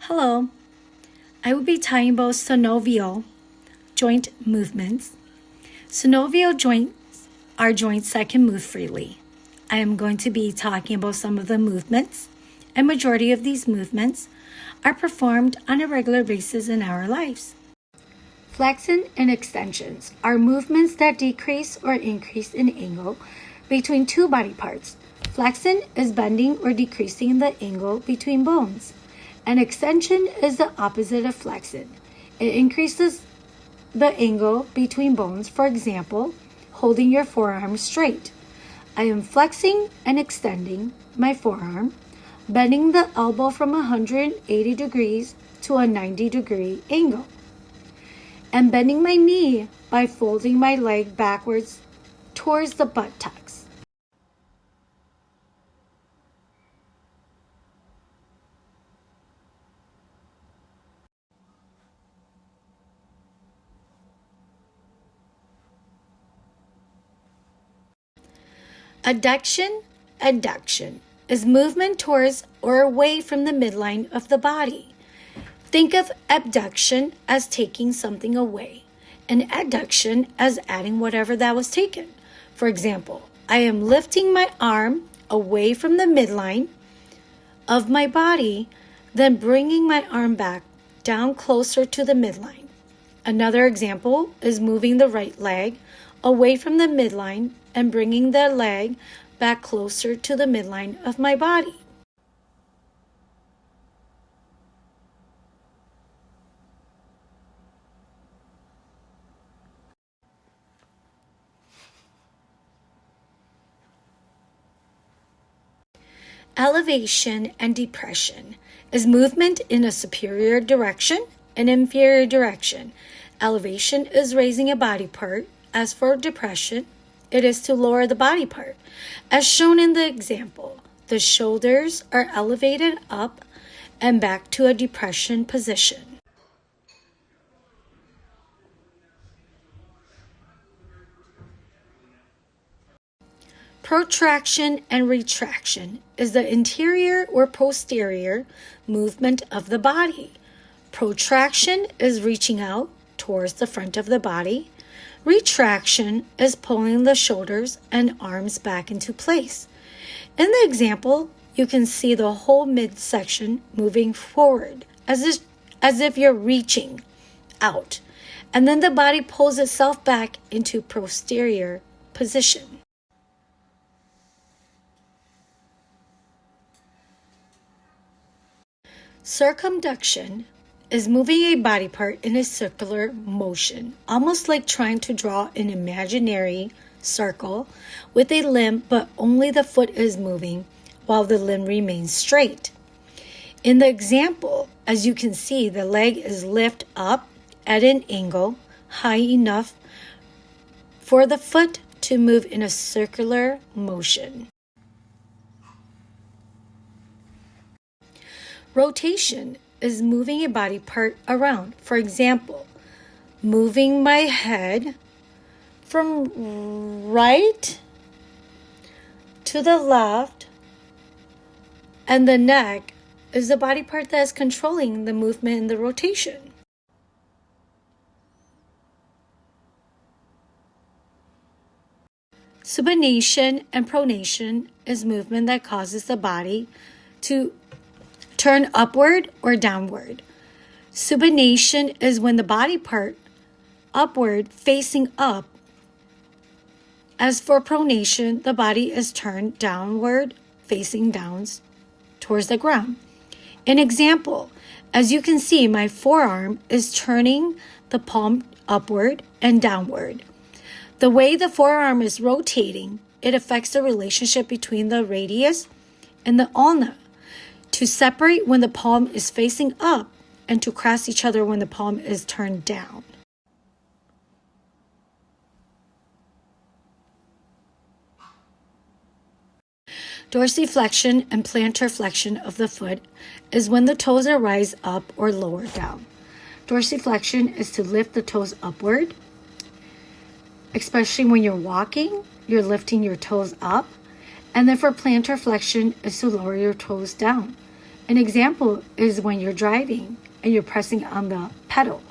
Hello, I will be talking about synovial joint movements. Synovial joints are joints that can move freely. I am going to be talking about some of the movements, and majority of these movements are performed on a regular basis in our lives. Flexion and extensions are movements that decrease or increase in angle between two body parts. Flexion is bending or decreasing the angle between bones. An extension is the opposite of flexion. It increases the angle between bones, for example, holding your forearm straight. I am flexing and extending my forearm, bending the elbow from 180 degrees to a 90-degree angle, and bending my knee by folding my leg backwards towards the buttocks. Adduction is movement towards or away from the midline of the body. Think of abduction as taking something away, and adduction as adding whatever that was taken. For example, I am lifting my arm away from the midline of my body, then bringing my arm back down closer to the midline. Another example is moving the right leg away from the midline and bringing the leg back closer to the midline of my body. Elevation and depression is movement in a superior direction and inferior direction. Elevation is raising a body part. As for depression, it is to lower the body part. As shown in the example, the shoulders are elevated up and back to a depression position. Protraction and retraction is the interior or posterior movement of the body. Protraction is reaching out towards the front of the body. Retraction is pulling the shoulders and arms back into place. In the example, you can see the whole midsection moving forward as if you're reaching out, and then the body pulls itself back into posterior position. Circumduction is moving a body part in a circular motion, almost like trying to draw an imaginary circle with a limb, but only the foot is moving while the limb remains straight. In the example, as you can see, the leg is lifted up at an angle high enough for the foot to move in a circular motion. Rotation is moving a body part around. For example, moving my head from right to the left, and the neck is the body part that is controlling the movement and the rotation. Supination and pronation is movement that causes the body to turn upward or downward. Supination is when the body part upward facing up. As for pronation, the body is turned downward facing down towards the ground. An example, as you can see, my forearm is turning the palm upward and downward. The way the forearm is rotating, it affects the relationship between the radius and the ulna, to separate when the palm is facing up and to cross each other when the palm is turned down. Dorsiflexion and plantar flexion of the foot is when the toes are rise up or lower down. Dorsiflexion is to lift the toes upward, especially when you're walking, you're lifting your toes up. And then for plantar flexion is to lower your toes down. An example is when you're driving and you're pressing on the pedal.